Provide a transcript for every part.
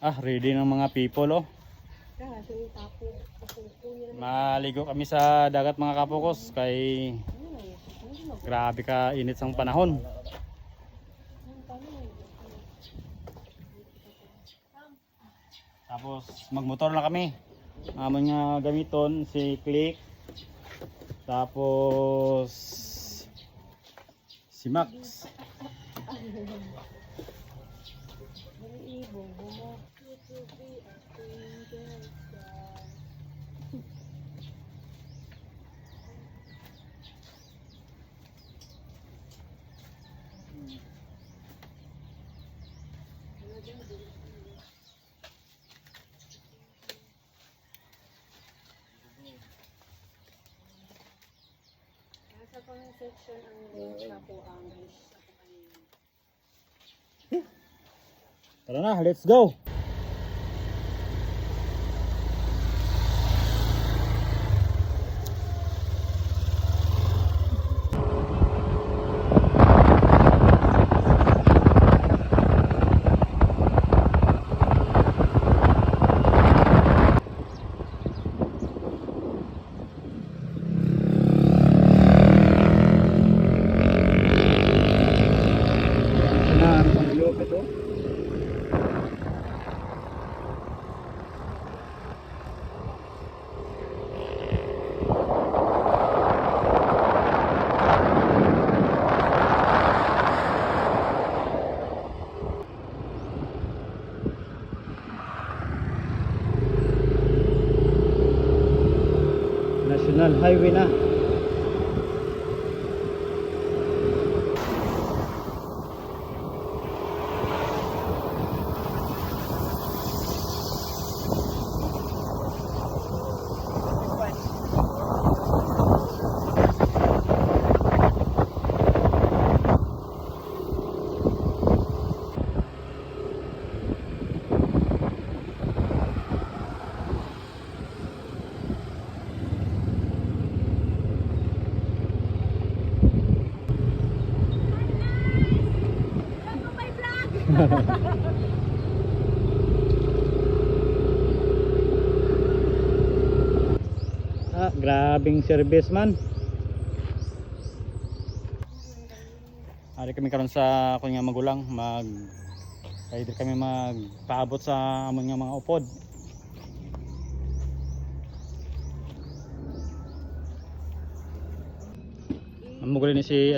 Ready ng mga people oh. Maligo kami sa dagat mga kapukos kay grabe ka init sang panahon. Tapos magmotor na kami. Amon nga gamiton si Click. Tapos si Max. Sa comment section ang link na po ang Tara na, let's go. National Highway na. Grabing service man. Ari kami karon sa kunya magulang kaya kami magpaabot sa amon nga mga upod. Amuguli ni si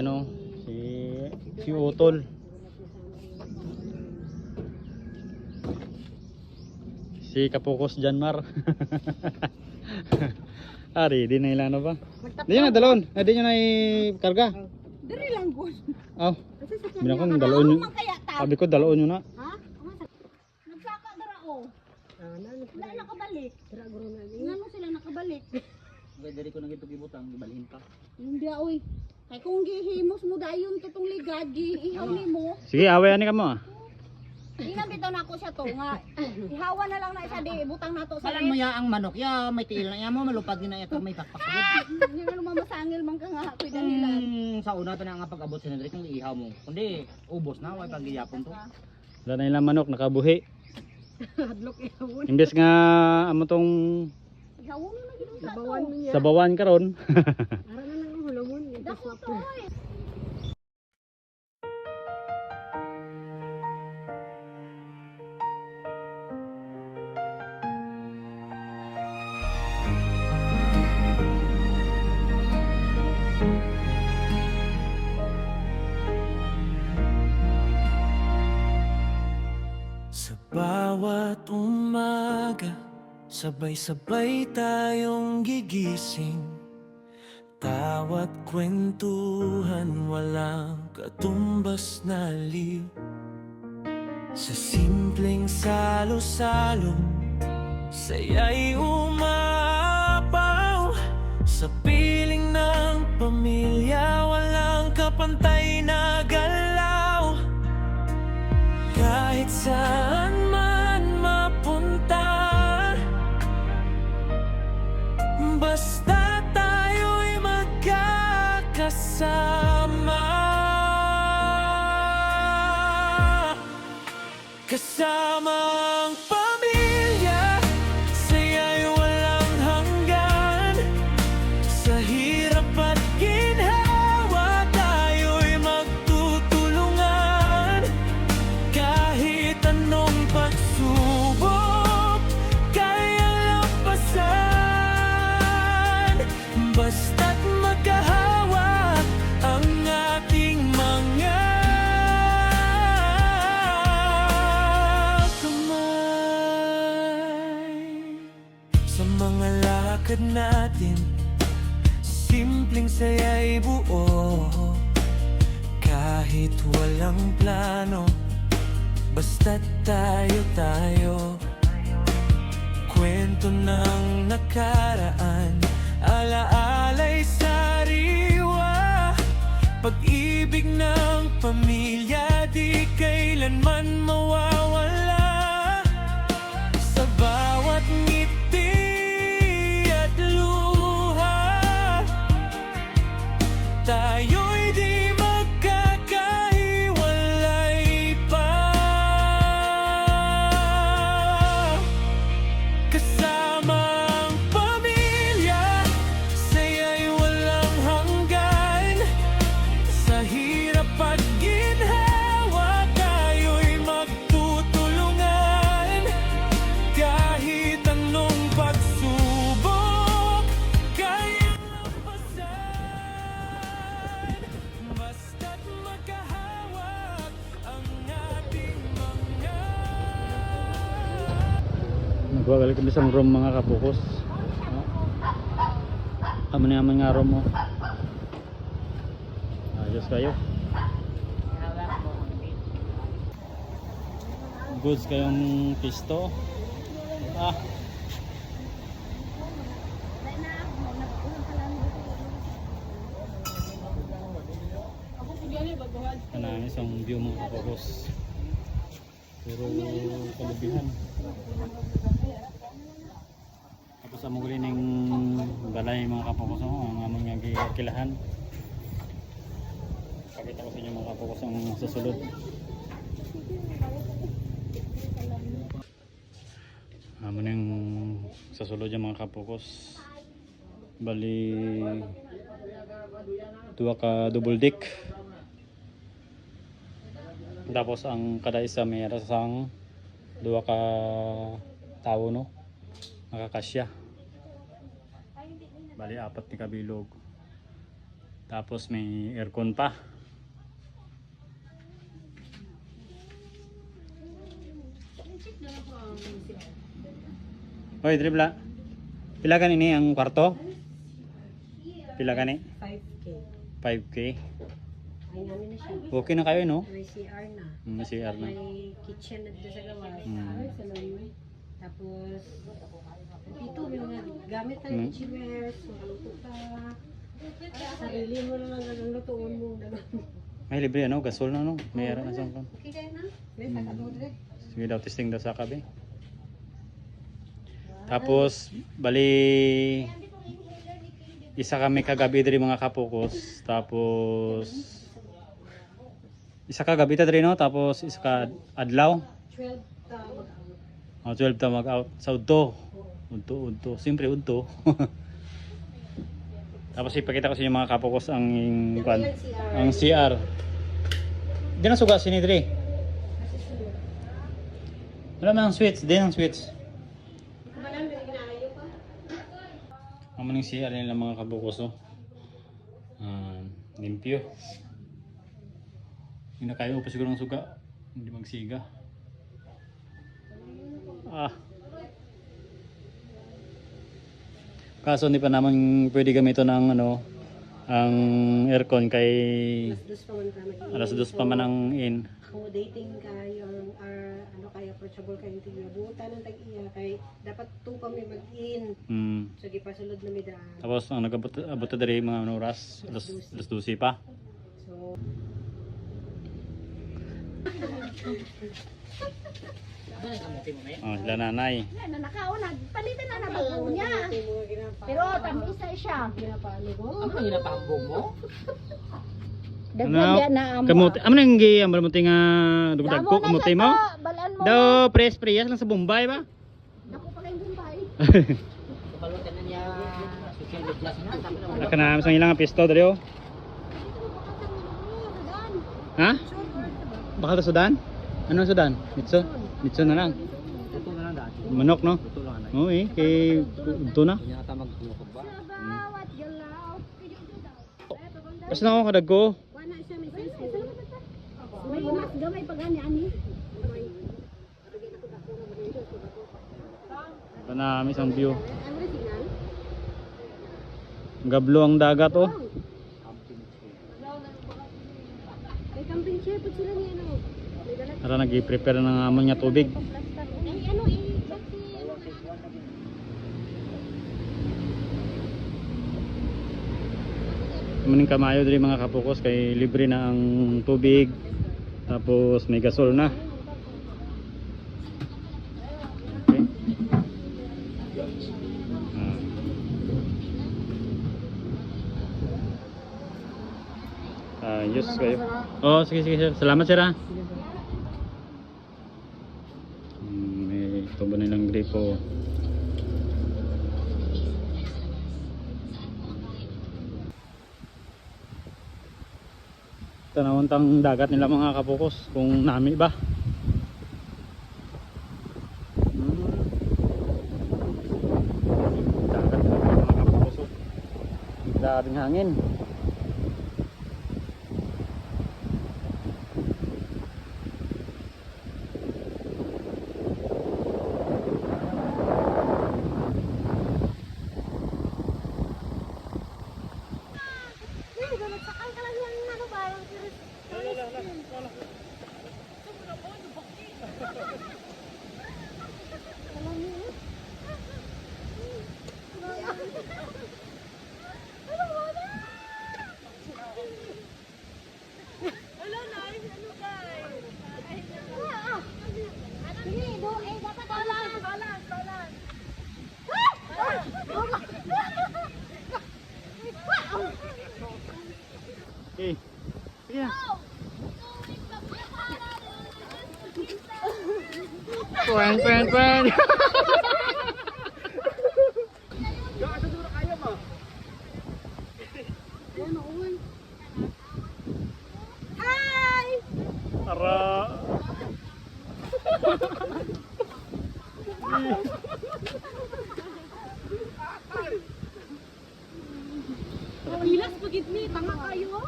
si Utol. Si Kapukos Janmar. Di na ilan ba? Di na dalon. Di nyo na i-karga. Dari lang ko. Binakon dalon nyo. Sabi ko dalon nyo na. Ha? Nagsaka dara o. Wala nakabalik. Ngano sila nakabalik? Dari ko nang ito gibutang, gibalhin pa. Hindi oy. Kay kung gihimos mo dayon tutong ligad, giihaw nimo. Sige, away ani ka mo ah. Inang bitaw na ako siya to nga. Ihawa na lang na isa di butang nato sa Salan mo ya ang manok, ya may tiil na ya mo, malupag na ya may pakpakagod. Hindi na mamasangil man ka nga ako'y dahilan. Sa una pa na nga pag-abot sa Nedrick, ang iihaw mo. Kundi, ubos na, way pag-iyapon to. Wala na ilang manok, nakabuhi. Hadlok ihawon. Imbes nga amo tong Ihawon na gid sa to. sabawan karon. Ara na lang hulumon. Dako to oy. Bawat umaga, sabay-sabay tayong gigising. Tawat kwentuhan, walang katumbas na liw. Sa simpleng salo-salo, saya'y umapaw. Sa piling ng pamilya, walang kapantay na galaw. Kahit saan man mapunta, basta tayo'y magkakasama. Kasama ang pamilya, saya'y walang hanggan. Sa hirap at ginhawa, tayo'y magtutulungan. Kahit anong pagsubok, kaya lampasan. Basta't magkahawak ang ating mga sa mga lakad natin, simpleng saya'y buo. Kahit walang plano, basta't tayo. Kwento ng nakaraan, alaala'y sariwa. Pag-ibig ng pamilya, di kailanman mawawala. Sa bawat ngiti at luha, tayo'y di magkakahiwalay pa. Kasama ang pamilya, saya'y walang hanggan. Sa hirap at ginhawa, tayo'y magtutulungan. Kahit anong pagsubok, kaya lampasan. Basta't magkahawak ang ating mga. Nagbabalik kami sa room mga kapukos. Aman nga room mo. Ayos kayo. Goods kayong pisto. Kanamis ang view mga kapukos. Puro kalubihan. Tapos ang muli ng balay mga kapukos ang aming kilahan. Pakita ko sa inyo mga kapukos ang susunod. Amon yung susunod yung mga kapukos. Bali dua ka double deck. Tapos ang kada isa may rasang dua ka tao no. Makakasya. Bali apat ni kabilog. Tapos may aircon pa. Hoy, dribla. Pila ka ini ang kwarto? Pila ka ni? 5K. 5K. Ay namin na siya. Okay na kayo no? May CR na. May CR na. May kitchen na dito sa gawas. Mm. Tapos, dito may mga gamit ng kitchenwares. Makaluto ka. Sarili mo na lang ang lutuon mo. May libre ano? Gasol na no? May ara na sa kan. Okay kayo na? May sakado direct. Sige daw, testing daw sa kabe. Tapos, bali isa kami kagabi diri mga kapukos. Tapos isa kagabi ta diri no? Tapos isa ka adlaw. 12 tawag. 12 ta mag-out sa udto. Udto. Siyempre udto. Tapos ipakita ko sa inyo mga kapukos ang ang CR. Di na suga sini diri. Wala man ang switch, din ang switch. Ang maning CR nila mga kabukos oh. Limpyo. Hindi na kayo pa siguro ng suga. Hindi magsiga. Kaso hindi pa naman pwede gamito ng ano ang aircon kay Alas 2 pa man alas 2 pa man ang kami. in. Accommodating kayo ano kaya approachable kayo tingnan buta ng tag-iya kay dapat 2 kami mag-in. So gipasulod na mi daan. Tapos ang nagabot diri mga ano, oras alas 12 pa. So Sila nanay. Na nakauna, palitan na nabago niya. Pero tambisa siya. ginapalo ko. Ang ginapahambog mo? Daghan Ano? diya na amo. Kamuti. Amo nang gi ang balmuti nga dugdag Lamo ko na kamuti siya mo. to, balaan mo. Daw press lang sa Bombay ba? Dako pa kayong Bombay. Balutan na niya social media na. Tapos na Aka na sa ilang pisto dali oh. Ha? Bakal sa Sudan? Ano ang Sudan? Mitso? Mitso na lang. tuto na lang dati. Manok no? Tuto lang na. Oo eh, kay tuna. Kanya ata maglukog ba? Bawat galaw. Basta na ako kadag ko. Wala siya may sense. May mas gamay pa gani ani. Ito na may isang view. Ano rin signal? Gablo ang dagat oh. May camping chair po sila ni ano. May dalat. Tara nag-prepare ng amon niya tubig. Ay ano eh. Maning kamayo diri mga kapukos kay libre na ang tubig. Tapos may gasol na. Okay. Ayos kayo. Oh, sige sir. Salamat sir ha. May tubo nilang gripo. Tanawon tang dagat nila mga kapukos kung nami ba. Dagat nila mga kapukos. Daming hangin. Okay. Sige na. Kwen. Hi! Tara. Pilas pagit ni, tanga kayo.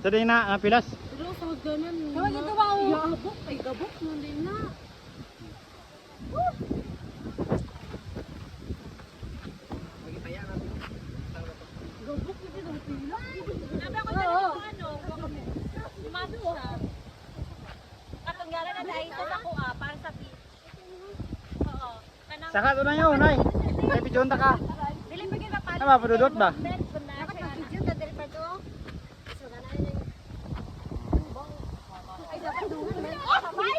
Sada na pilas. Pero sa ganan. Kawag ito ba o? Gabok, ay gabok mo din na. Gabok mo din ang pila. Sabi ako dyan ito ano, lumado ha. Katunggalan na dahil ito ako para sa fish. Oo. Kanang Saka to na yun, nay. May pijon ta ka. dili pa kita pa. Tama, padudot ba? Dapat mag-video ta dili pa to. So na na. Ay dapat dungan man. Sabay.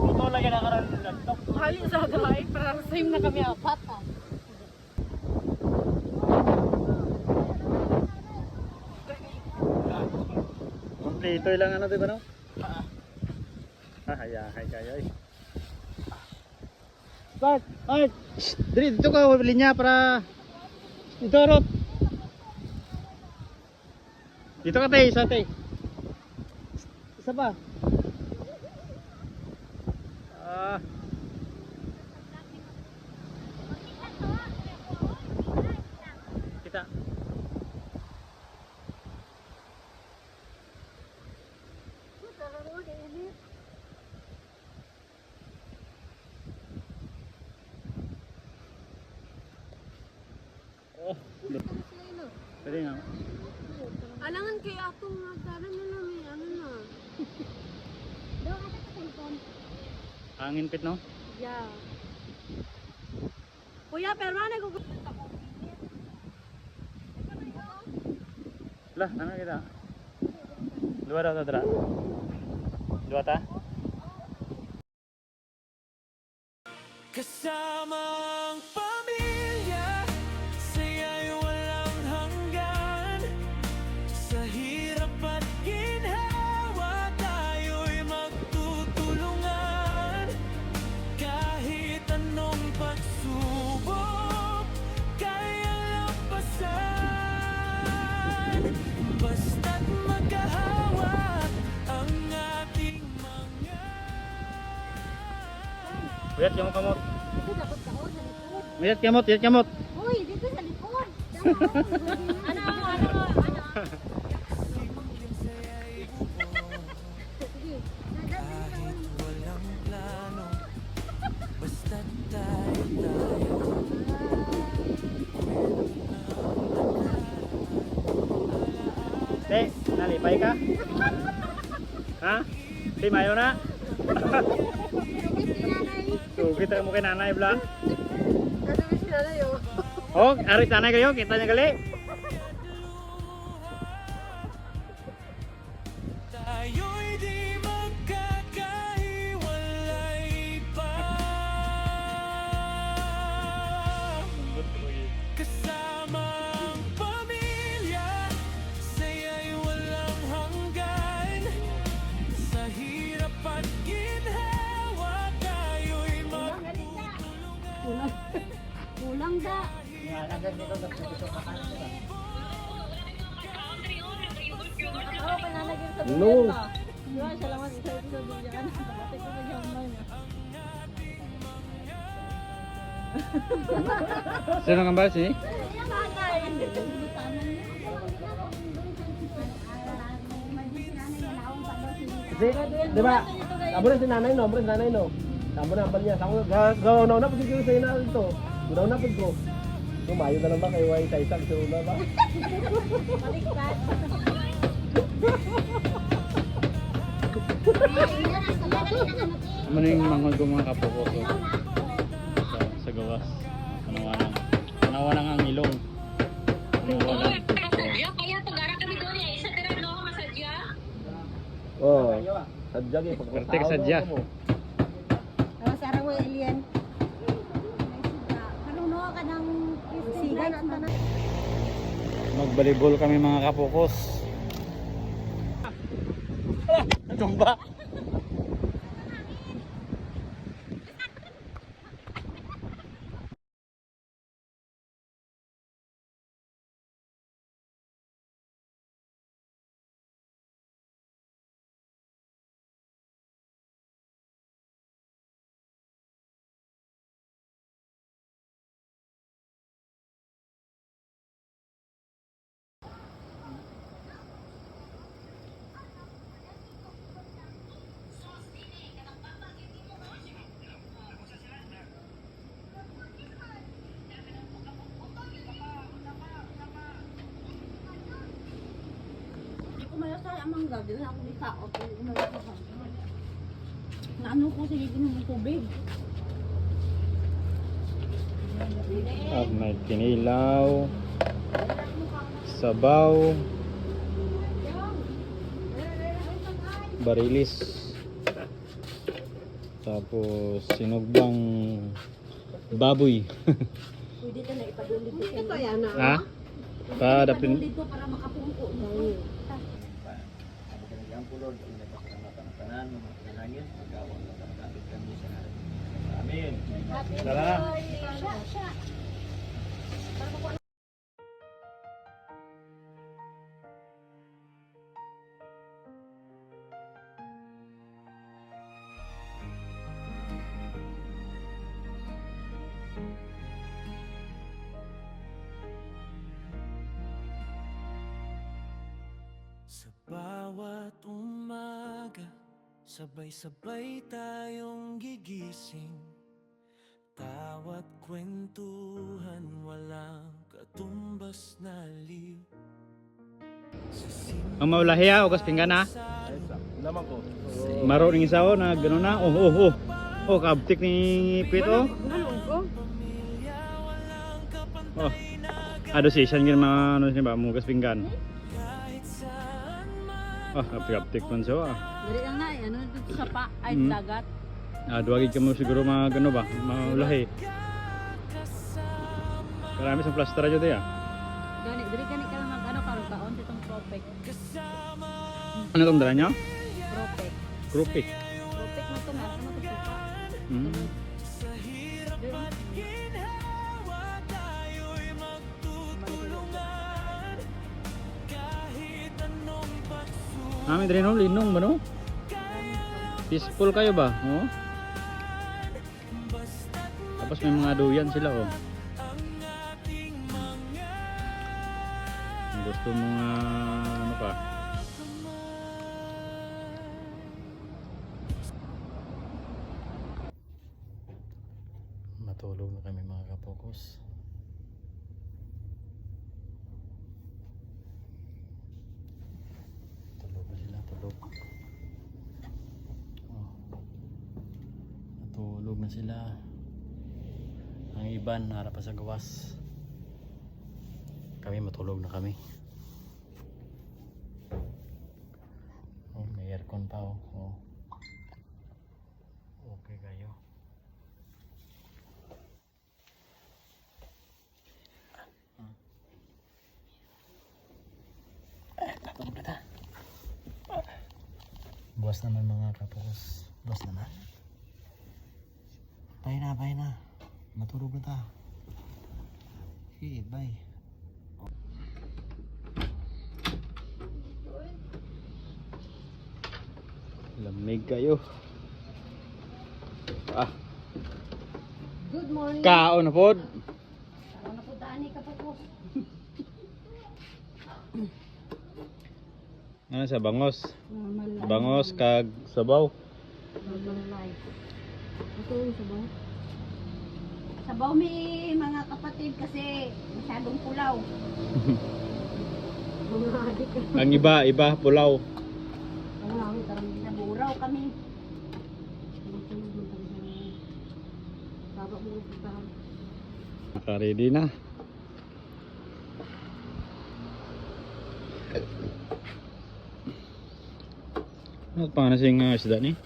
Ito lagi na karon laptop. Hali sa dry, para same na kami apat. Kompleto lang ano, di ba no? Hay kaya eh. Start! Ay! Dito ka, linya para dito Rot. Dito ka tay, isa tay. Isa pa. Kita. Oh, pwede nga. Alangan kaya akong nagkaroon na namin, ano na. Daw ata sa cellphone. Hangin pit no? Yeah. Kuya, pero ano ko Lah, ano kita? Dua daw tadra. Dua ta? Kasama ang pamilya, saya'y walang hanggan. Uyat kamot kamot. Dito dapat ka sa likod. Uyat kamot, uyat kamot. Uy, dito sa likod. Ano? Walang plano, basta't tayo. Te, nalipay ka? Ha? Te, mayo na? So, kita mo kay nanay, bla. Ano si nanay oh? Oh, arit nanay kayo, kita niya gali. Tayo'y di magkakahiwalay pa. Kasama ang pamilya, saya'y walang hanggan. Sa hirap at ginhawa, tayo'y magtutulungan. Kulang da. Oo, pananagin sa No. bulan ba? Diba, siya lang sa bulan. Bakit ko na siyang man. Sino ang basi? Di ba? Amo na si nanay no, amo na si nanay no. Amo na ambal niya. Ako gawa na pa siguro sa ina dito. Gawa na pud ko. Tumayo na lang ba kay Way Taisag sa una ba? Baliktad. Ano yung mga mga kapokoso sa gawas? Panawanang ang ilong. Panawanang. Kaya pag-ara kami doon eh. Isa tira no, masadya. Oh. Sadya gi Pertek sadya. Ano sa araw alien? Kanuno ka ng sigan ang tanan. Magbalibol kami mga kapokos. Tumba. Umalasay ang mangga, di na ako ni tao. Umalasay. Naano ko sige ng tubig. At may kinilaw, sabaw, barilis, tapos sinugbang baboy. Pwede ka na ipadulid ko. Ito yan na. Ha? Padapin. Ipadulid ko para makapungko. Tara. Sa bawat umaga, sabay-sabay tayong gigising. Tawat kwentuhan, walang katumbas na liw. Ang maulahiya o kaspinggan na. Naman ko. Maro ning isaw na gano'n na. Oh. Oh, kabtik ni Pito. Oh. Ado session gin mga ano siya ba mo kaspinggan. Oh, kaptik man siya. Dari lang na, ano dito sa pa, ay Mm. dagat. Duwagid ka mo siguro mga gano ba, maulahi. Karami sa plaster aja ya. Gani, dari ka lang mag-ano, karong kaon sa itong propek. Ano tong dala niya? Propek. Krupik. Propek na ito, meron mo ito suka. Mm. Amin rin linong ba no? Peaceful kayo ba? Oh? Tapos may mga duyan sila oh. Kung gusto mo nga ano pa. Matulog na kami mga kapokus. Tulog na sila, tulog. Oh. Natulog na sila. Ang iban harap pa sa gawas. Kami matulog na kami. Oh, may aircon pa oh. Oh. Okay kayo. Tatulog na ta. Buwas naman mga kapos. Buwas naman. Bye na. Matulog na ta. Okay, bye. Lamig kayo. Good morning. Kaon na pod. Ano na po dani ka pa po? Ano sa bangos? Normal life. Bangos kag sabaw. Normal life. Ito yung sabaw. Sabaw may mga kapatid kasi masyadong pulaw. Mga adik ka. Ang iba pulaw. Ang naburaw kami. Baba mo puntahan. Naka-ready na. Ano pa nga nasing isda ni?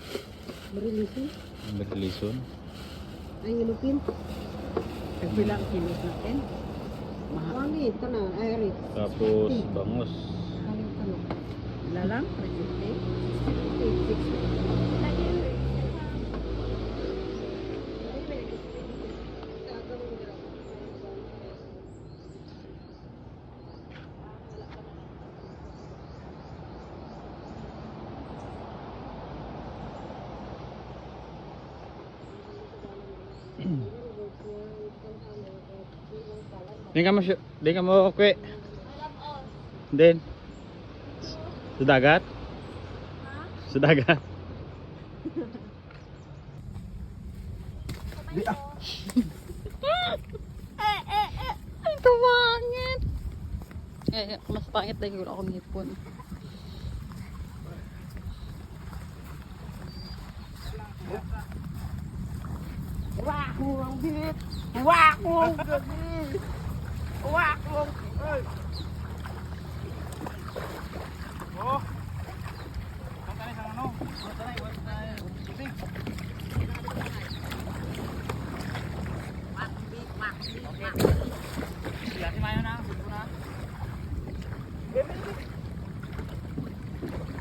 Marilisi. Berlison. Ay nilupin. Nagbilang kilos natin. Mahal. Ito na. Ay, Rick. Tapos bangos. Lalang, presente. 860. Di ka mo kwe. Din. Sa dagat? Sa dagat. Ang pangit. Mas pangit na siguro akong hipon. Wak mo ang bit. Wak mo ang gabi. Wak mo ang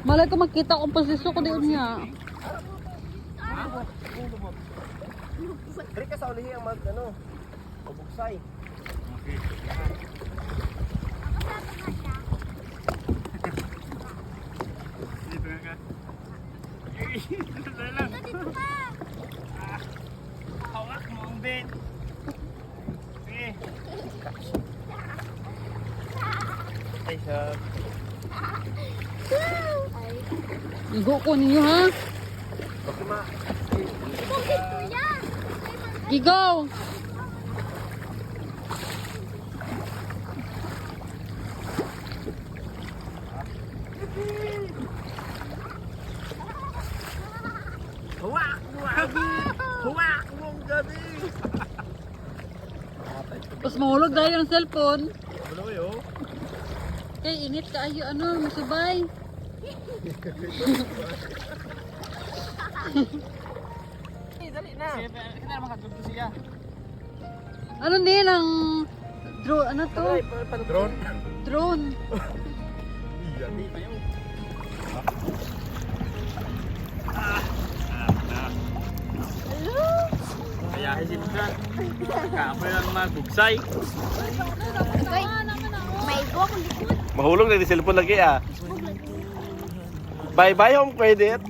Malay ko makita kung posisyon ko din niya. Dali ka sa ulihi ang ubuksay. Hawak mo ang bed. Okay. Ay, Igo ko ninyo ha. Gigaw. Huwak mo ang gabi. Tapos mahulog dahil ang cellphone. Ano yun? Kay init ka ayo ano, masubay. Dali na. kita naman katulog siya. Ano din ang drone, ano to? Drone. Drone. Kaya hisindan. Kapoy lang magbugsay. May igo akong likod. Mahulog na di cellphone lagi ah. Bye-bye home credit.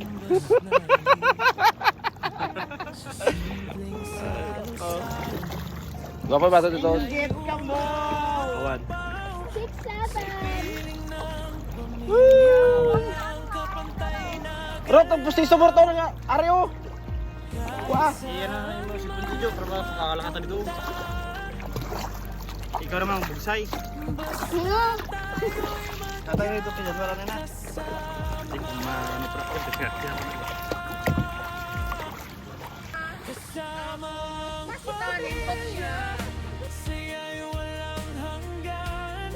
Simpleng salos Gwapo ba ito dito? Awan. 6, 7. Bro, pustiso mo ito nga. Aryo. Wah. Iyan na yung si Punjijo, pero kakalakatan dito. Ikaw naman ang bugsay. Tatay na ito, pinasara na na. Hindi ko ma-practice. Kasi ako na. Saya'y walang hanggan.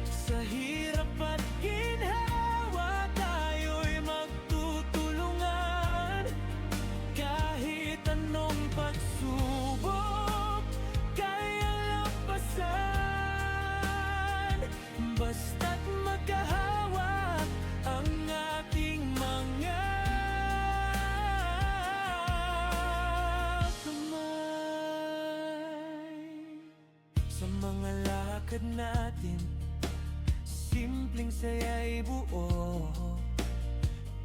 Sa hirap at ginhawa, tayo'y magtutulungan. Kahit anong pagsubok, kaya lampasan. Basta't magkahawak ang ating mga sa mga lakad natin, simpleng saya'y buo.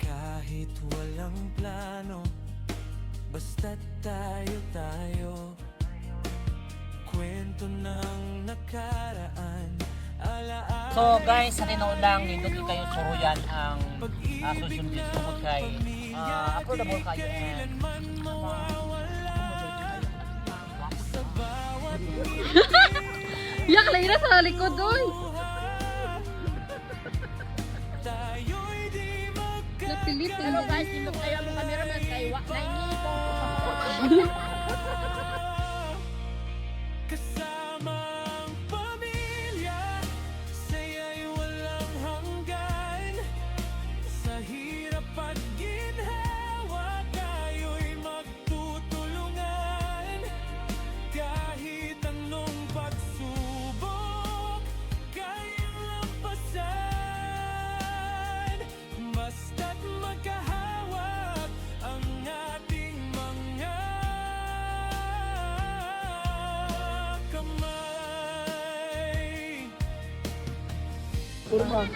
Kahit walang plano, basta't tayo. Kwento ng nakaraan, alaala. So guys, sa tinood lang, nindot kayo suruyan ang susunod kay affordable kayo and Yak lang na sa likod doy. Napilit. Hello guys, hindi mo kayo ang cameraman kay Wak na inito. Kasamang pamilya, saya'y walang hanggan. Sa hirap at ginhawa, tayo'y magtutulungan. Kahit anong pagsubok, kayang lampasan. Basta't magkahawak ang ating mga kamay. Puro ba?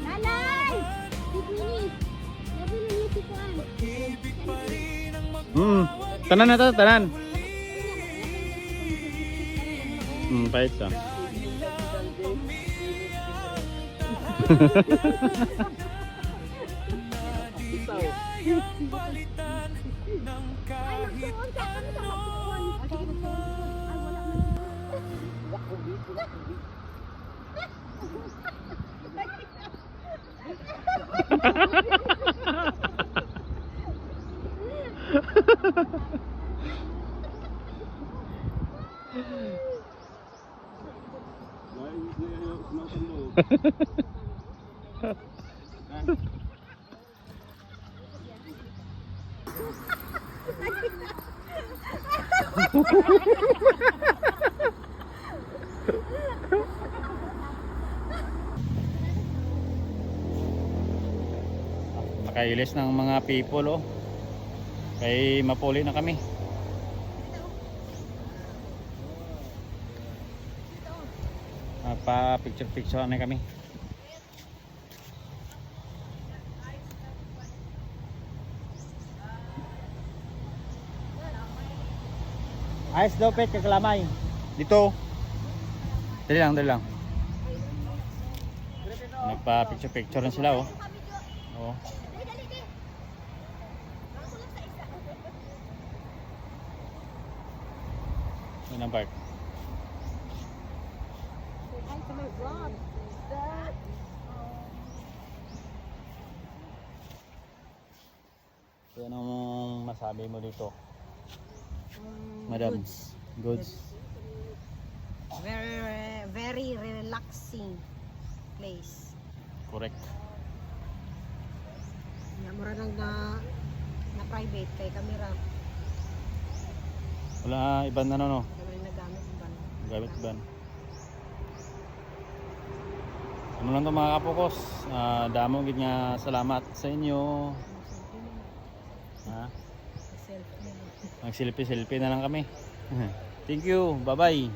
Nanay! Ibini! Nabili niyo si Kuan. Ibig pa rin ang Tanan na to, tanan. Pahit siya. palitan ng kahit Nakailis ng mga people oh. Kay mapuli na kami. Pa picture na kami. Ayos daw pet kakalamay. Dito. Dali lang. Nagpa picture na sila oh. Oh. Yan ang park. So, anong masabi mo dito? Madam, goods. Very relaxing place. Correct. Mura lang na private kay camera. Wala iban na no. Kami nagamit ban. Gamit ban. Ano lang to mga kapokos. Damo gid nga salamat sa inyo. Ha? Selfie. Mag-selfie na lang kami. Thank you. Bye-bye.